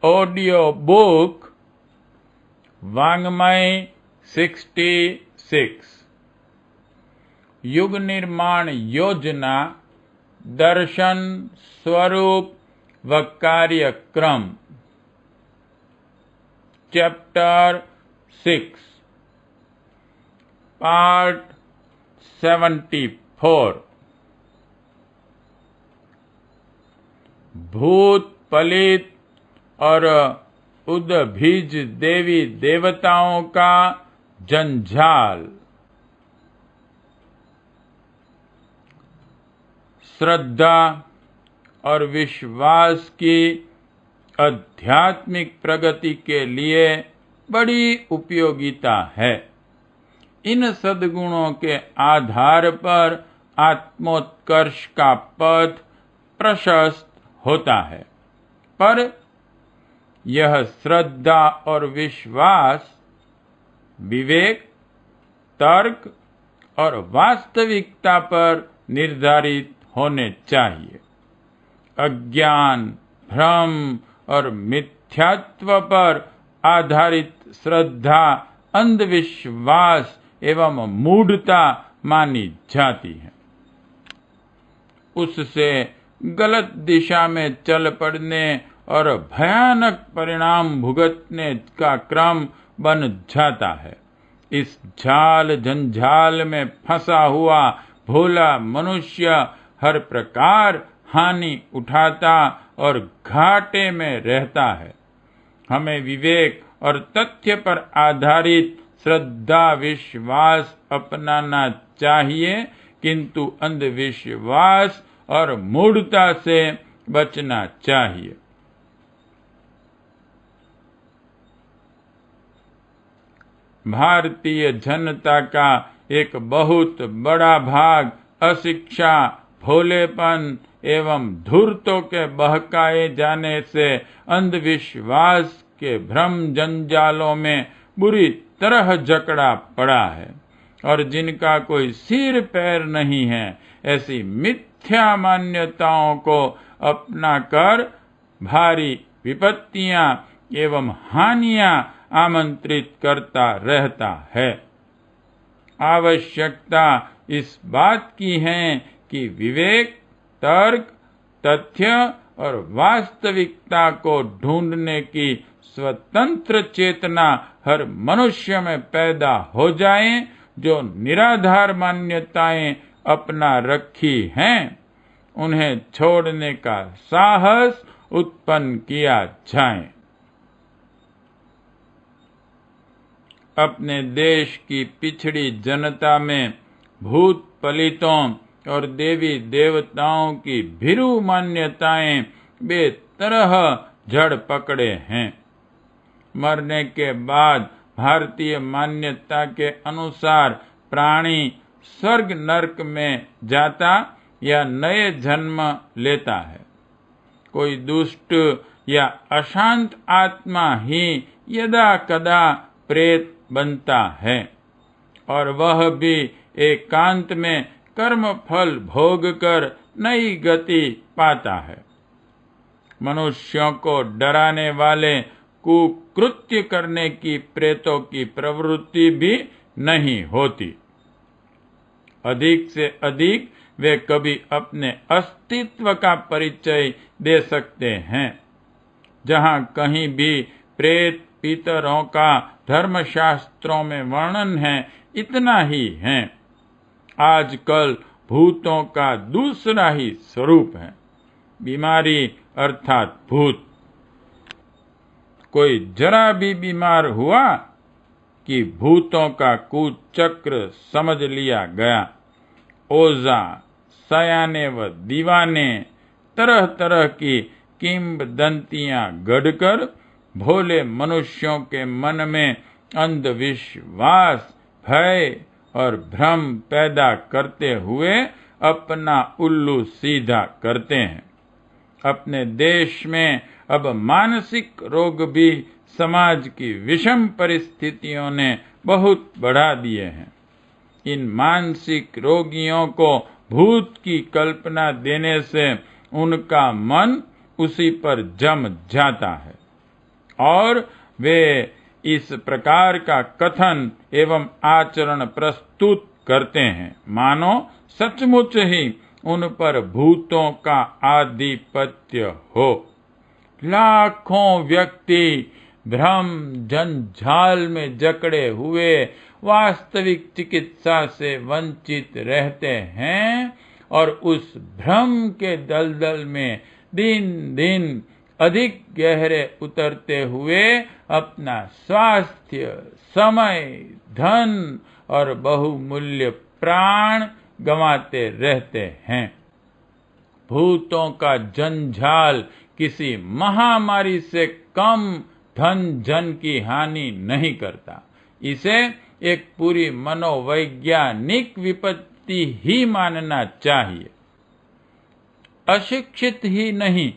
Audio book वाङ्मय 66 युग निर्माण योजना दर्शन स्वरूप व कार्यक्रम चैप्टर 6 पार्ट 74 भूत पलित और उद्भिज देवी देवताओं का जंजाल। श्रद्धा और विश्वास की आध्यात्मिक प्रगति के लिए बड़ी उपयोगिता है। इन सद्गुणों के आधार पर आत्मोत्कर्ष का पथ प्रशस्त होता है, पर यह श्रद्धा और विश्वास विवेक, तर्क और वास्तविकता पर निर्धारित होने चाहिए। अज्ञान, भ्रम और मिथ्यात्व पर आधारित श्रद्धा अंधविश्वास एवं मूढ़ता मानी जाती है। उससे गलत दिशा में चल पड़ने और भयानक परिणाम भुगतने का क्रम बन जाता है। इस जाल जंजाल में फंसा हुआ भोला मनुष्य हर प्रकार हानि उठाता और घाटे में रहता है। हमें विवेक और तथ्य पर आधारित श्रद्धा विश्वास अपनाना चाहिए, किंतु अंधविश्वास और मूढ़ता से बचना चाहिए। भारतीय जनता का एक बहुत बड़ा भाग अशिक्षा, भोलेपन एवं धूर्तों के बहकाए जाने से अंधविश्वास के भ्रम जंजालों में बुरी तरह जकड़ा पड़ा है, और जिनका कोई सिर पैर नहीं है, ऐसी मिथ्या मान्यताओं को अपनाकर भारी विपत्तियां एवं हानियां आमंत्रित करता रहता है। आवश्यकता इस बात की है कि विवेक, तर्क, तथ्य और वास्तविकता को ढूंढने की स्वतंत्र चेतना हर मनुष्य में पैदा हो जाए। जो निराधार मान्यताएं अपना रखी हैं, उन्हें छोड़ने का साहस उत्पन्न किया जाए। अपने देश की पिछड़ी जनता में भूत पलितों और देवी देवताओं की भीरू मान्यताएं बेतरह जड़ पकड़े हैं। मरने के बाद भारतीय मान्यता के अनुसार प्राणी स्वर्ग नरक में जाता या नए जन्म लेता है। कोई दुष्ट या अशांत आत्मा ही यदा कदा प्रेत बनता है, और वह भी एकांत में कर्म फल भोग कर नई गति पाता है। मनुष्यों को डराने वाले कुकृत्य करने की प्रेतों की प्रवृत्ति भी नहीं होती। अधिक से अधिक वे कभी अपने अस्तित्व का परिचय दे सकते हैं। जहाँ कहीं भी प्रेत पितरों का धर्मशास्त्रों में वर्णन है, इतना ही है। आजकल भूतों का दूसरा ही स्वरूप है, बीमारी अर्थात भूत। कोई जरा भी बीमार हुआ कि भूतों का कुचक्र समझ लिया गया। ओझा, सयाने व दीवाने तरह तरह की किंवदंतियां गढ़कर भोले मनुष्यों के मन में अंधविश्वास, भय और भ्रम पैदा करते हुए अपना उल्लू सीधा करते हैं। अपने देश में अब मानसिक रोग भी समाज की विषम परिस्थितियों ने बहुत बढ़ा दिए हैं। इन मानसिक रोगियों को भूत की कल्पना देने से उनका मन उसी पर जम जाता है। और वे इस प्रकार का कथन एवं आचरण प्रस्तुत करते हैं मानो सचमुच ही उन पर भूतों का आधिपत्य हो। लाखों व्यक्ति भ्रम जंजाल में जकड़े हुए वास्तविक चिकित्सा से वंचित रहते हैं और उस भ्रम के दलदल में दिन दिन अधिक गहरे उतरते हुए अपना स्वास्थ्य, समय, धन और बहुमूल्य प्राण गंवाते रहते हैं। भूतों का जंजाल किसी महामारी से कम धन जन की हानि नहीं करता। इसे एक पूरी मनोवैज्ञानिक विपत्ति ही मानना चाहिए। अशिक्षित ही नहीं,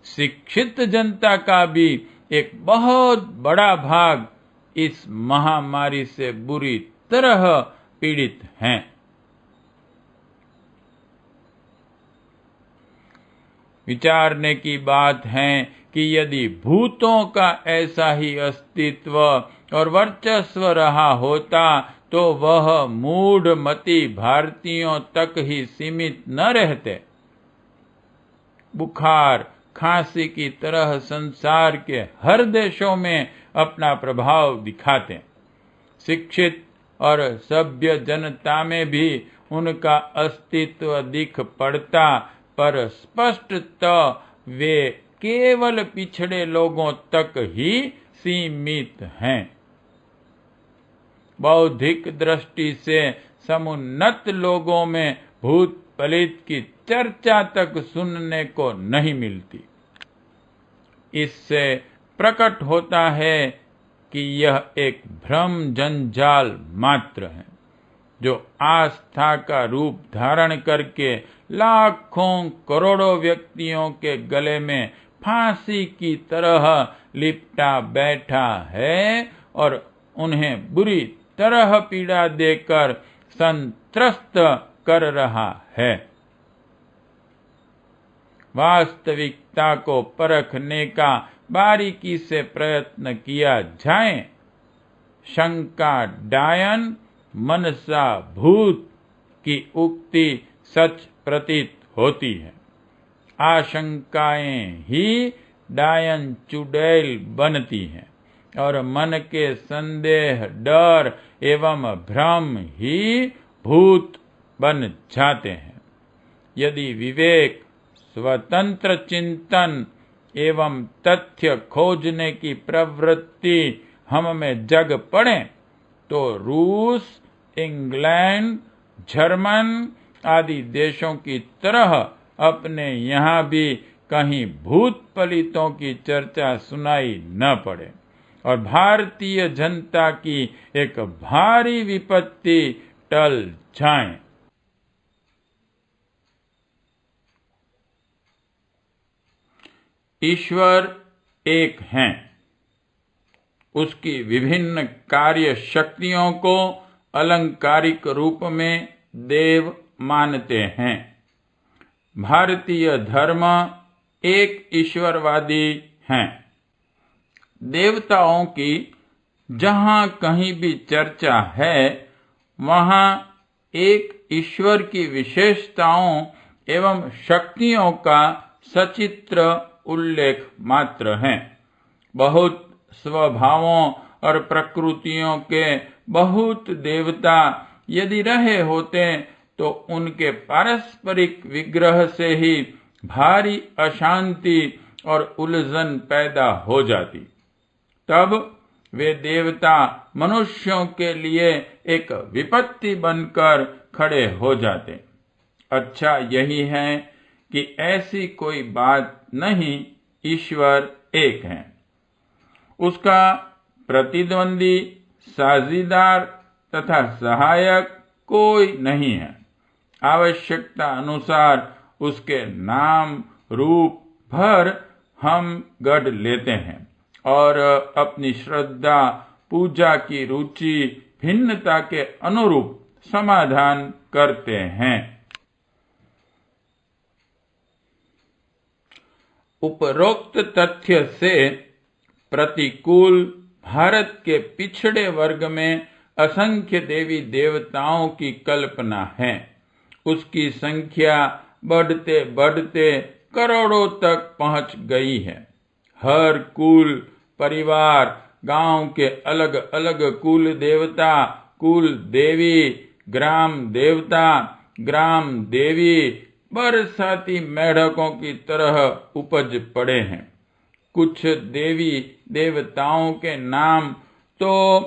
शिक्षित जनता का भी एक बहुत बड़ा भाग इस महामारी से बुरी तरह पीड़ित हैं। विचारने की बात है कि यदि भूतों का ऐसा ही अस्तित्व और वर्चस्व रहा होता तो वह मूढ़मती भारतीयों तक ही सीमित न रहते। बुखार, खांसी की तरह संसार के हर देशों में अपना प्रभाव दिखाते। शिक्षित और सभ्य जनता में भी उनका अस्तित्व दिख पड़ता, पर स्पष्टतः वे केवल पिछड़े लोगों तक ही सीमित हैं। बौद्धिक दृष्टि से समुन्नत लोगों में भूत प्रेत की चर्चा तक सुनने को नहीं मिलती। इससे प्रकट होता है कि यह एक भ्रम जंजाल मात्र है, जो आस्था का रूप धारण करके लाखों करोड़ों व्यक्तियों के गले में फांसी की तरह लिपटा बैठा है और उन्हें बुरी तरह पीड़ा देकर संत्रस्त कर रहा है। वास्तविकता को परखने का बारीकी से प्रयत्न किया जाए। शंका डायन मनसा भूत की उक्ति सच प्रतीत होती है। आशंकाएं ही डायन चुड़ैल बनती हैं और मन के संदेह, डर एवं भ्रम ही भूत बन जाते हैं। यदि विवेक, स्वतंत्र चिंतन एवं तथ्य खोजने की प्रवृत्ति हम में जग पड़े तो रूस, इंग्लैंड, जर्मन आदि देशों की तरह अपने यहाँ भी कहीं भूत प्रेतों की चर्चा सुनाई न पड़े और भारतीय जनता की एक भारी विपत्ति टल जाए। ईश्वर एक हैं। उसकी विभिन्न कार्य शक्तियों को अलंकारिक रूप में देव मानते हैं। भारतीय धर्म एक ईश्वरवादी हैं। देवताओं की जहाँ कहीं भी चर्चा है, वहाँ एक ईश्वर की विशेषताओं एवं शक्तियों का सचित्र उल्लेख मात्र है। बहुत स्वभावों और प्रकृतियों के बहुत देवता यदि रहे होते तो उनके पारस्परिक विग्रह से ही भारी अशांति और उलझन पैदा हो जाती। तब वे देवता मनुष्यों के लिए एक विपत्ति बनकर खड़े हो जाते। अच्छा यही है कि ऐसी कोई बात नहीं, ईश्वर एक है। उसका प्रतिद्वंदी, साझीदार तथा सहायक कोई नहीं है। आवश्यकता अनुसार उसके नाम रूप भर हम गढ़ लेते हैं और अपनी श्रद्धा, पूजा की रुचि, भिन्नता के अनुरूप समाधान करते हैं। उपरोक्त तथ्य से प्रतिकूल भारत के पिछड़े वर्ग में असंख्य देवी देवताओं की कल्पना है। उसकी संख्या बढ़ते बढ़ते करोड़ों तक पहुंच गई है। हर कुल, परिवार, गांव के अलग अलग कुल देवता, कुल देवी, ग्राम देवता, ग्राम देवी बरसाती मेढकों की तरह उपज पड़े हैं। कुछ देवी देवताओं के नाम तो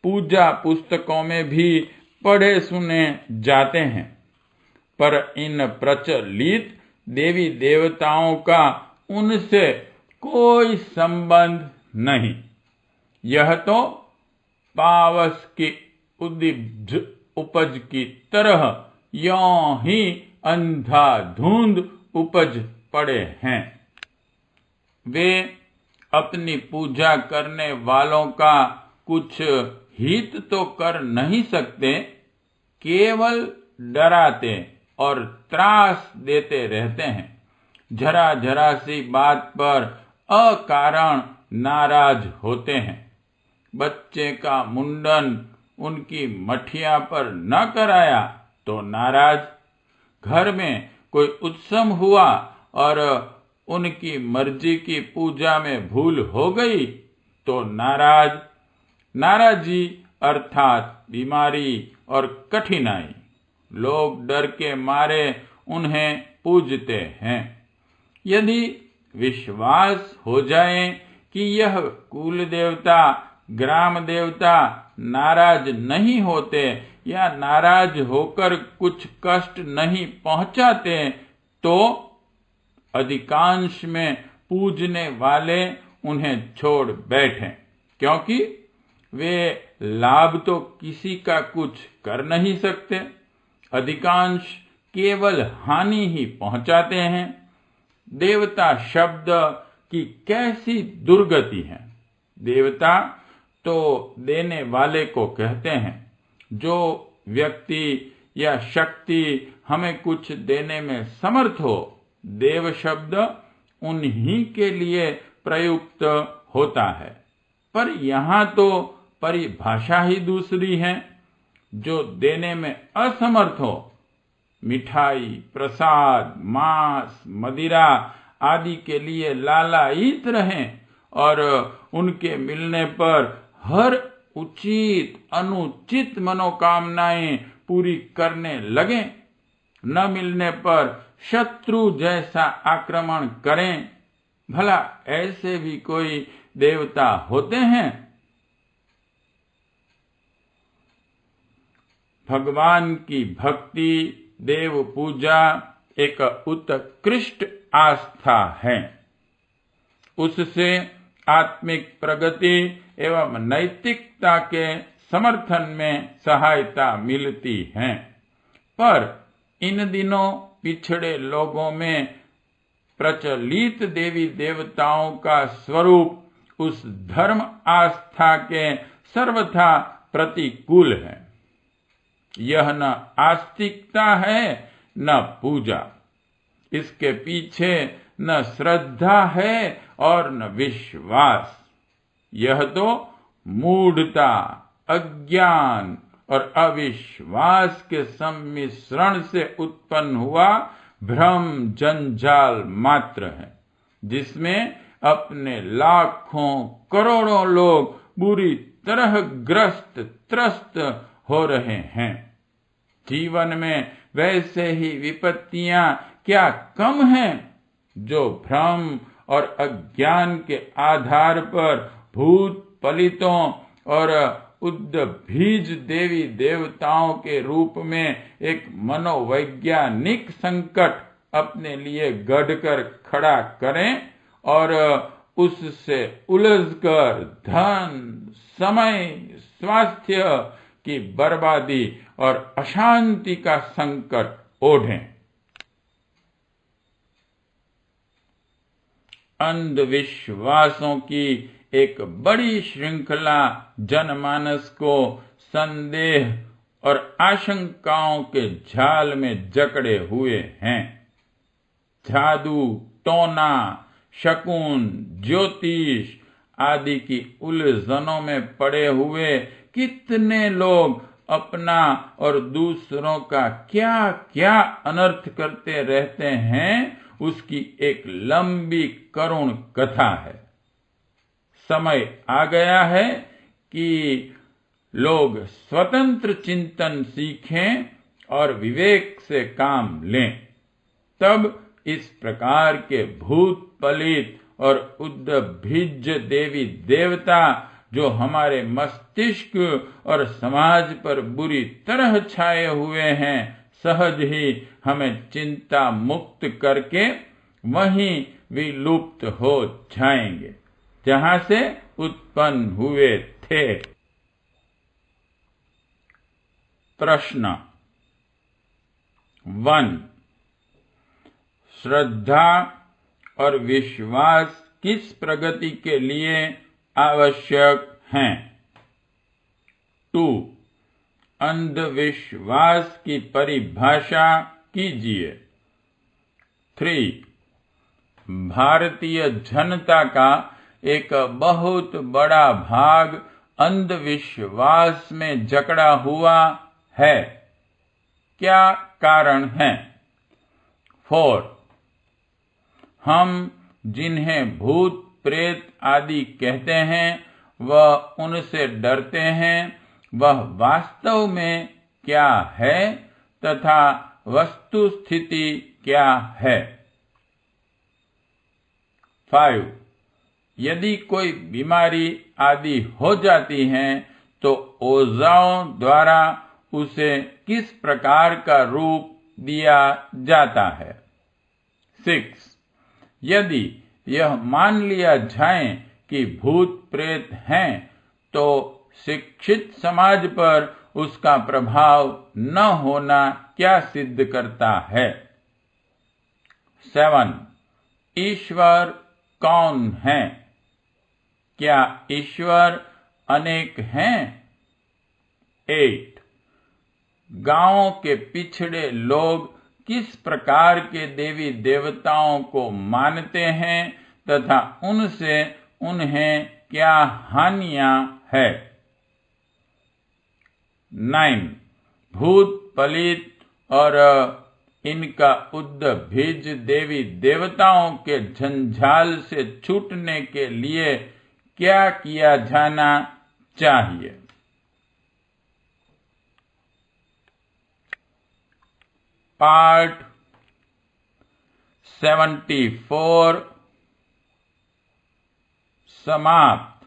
पूजा पुस्तकों में भी पढ़े सुने जाते हैं, पर इन प्रचलित देवी देवताओं का उनसे कोई संबंध नहीं। यह तो पावस की उद्दीप्त उपज की तरह यों ही अंधाधुंध उपज पड़े हैं। वे अपनी पूजा करने वालों का कुछ हित तो कर नहीं सकते, केवल डराते और त्रास देते रहते हैं। जरा जरा सी बात पर अकारण नाराज होते हैं। बच्चे का मुंडन उनकी मठिया पर न कराया तो नाराज, घर में कोई उत्सव हुआ और उनकी मर्जी की पूजा में भूल हो गई तो नाराज। नाराजी अर्थात बीमारी और कठिनाई। लोग डर के मारे उन्हें पूजते हैं। यदि विश्वास हो जाए कि यह कुल देवता, ग्राम देवता नाराज नहीं होते या नाराज होकर कुछ कष्ट नहीं पहुंचाते, तो अधिकांश में पूजने वाले उन्हें छोड़ बैठें, क्योंकि वे लाभ तो किसी का कुछ कर नहीं सकते। अधिकांश केवल हानि ही पहुंचाते हैं। देवता शब्द की कैसी दुर्गति है। देवता तो देने वाले को कहते हैं। जो व्यक्ति या शक्ति हमें कुछ देने में समर्थ हो, देव शब्द उन्हीं के लिए प्रयुक्त होता है। पर यहाँ तो परिभाषा ही दूसरी है। जो देने में असमर्थ हो, मिठाई, प्रसाद, मांस, मदिरा आदि के लिए लालायित रहें और उनके मिलने पर हर उचित अनुचित मनोकामनाएं पूरी करने लगें, न मिलने पर शत्रु जैसा आक्रमण करें। भला ऐसे भी कोई देवता होते हैं? भगवान की भक्ति, देव पूजा एक उत्कृष्ट आस्था है। उससे आत्मिक प्रगति एवं नैतिकता के समर्थन में सहायता मिलती है। पर इन दिनों पिछड़े लोगों में प्रचलित देवी देवताओं का स्वरूप उस धर्म आस्था के सर्वथा प्रतिकूल है। यह न आस्तिकता है न पूजा। इसके पीछे न श्रद्धा है और न विश्वास। यह तो मूढ़ता, अज्ञान और अविश्वास के सम्मिश्रण से उत्पन्न हुआ भ्रम जंजाल मात्र है, जिसमें अपने लाखों करोड़ों लोग बुरी तरह ग्रस्त त्रस्त हो रहे हैं। जीवन में वैसे ही विपत्तियां क्या कम हैं, जो भ्रम और अज्ञान के आधार पर भूत पलितों और उद्भीज देवी देवताओं के रूप में एक मनोवैज्ञानिक संकट अपने लिए गढ़कर खड़ा करें और उससे उलझकर धन, समय, स्वास्थ्य की बर्बादी और अशांति का संकट ओढ़ें। अंधविश्वासों की एक बड़ी श्रृंखला जनमानस को संदेह और आशंकाओं के जाल में जकड़े हुए हैं। जादू, टोना, शकुन, ज्योतिष आदि की उलझनों में पड़े हुए कितने लोग अपना और दूसरों का क्या क्या अनर्थ करते रहते हैं, उसकी एक लंबी करुण कथा है। समय आ गया है कि लोग स्वतंत्र चिंतन सीखें और विवेक से काम लें। तब इस प्रकार के भूत पलित और उद्भिज देवी देवता जो हमारे मस्तिष्क और समाज पर बुरी तरह छाए हुए हैं, सहज ही हमें चिंता मुक्त करके वहीं विलुप्त हो जाएंगे जहां से उत्पन्न हुए थे। प्रश्न 1. श्रद्धा और विश्वास किस प्रगति के लिए आवश्यक हैं? 2. अंधविश्वास की परिभाषा कीजिए। 3. भारतीय जनता का एक बहुत बड़ा भाग अंधविश्वास में जकड़ा हुआ है, क्या कारण है? 4. हम जिन्हें भूत प्रेत आदि कहते हैं वह उनसे डरते हैं, वह वास्तव में क्या है तथा वस्तु स्थिति क्या है? 5. यदि कोई बीमारी आदि हो जाती है तो ओझाओं द्वारा उसे किस प्रकार का रूप दिया जाता है? 6. यदि यह मान लिया जाए कि भूत प्रेत हैं तो शिक्षित समाज पर उसका प्रभाव न होना क्या सिद्ध करता है? 7. ईश्वर कौन है? क्या ईश्वर अनेक हैं? 8. गांवों के पिछड़े लोग किस प्रकार के देवी देवताओं को मानते हैं तथा उनसे उन्हें क्या हानियां है? 9. भूत पलित और इनका उद्भिज देवी देवताओं के जंजाल से छूटने के लिए क्या किया जाना चाहिए? पार्ट 74 समाप्त।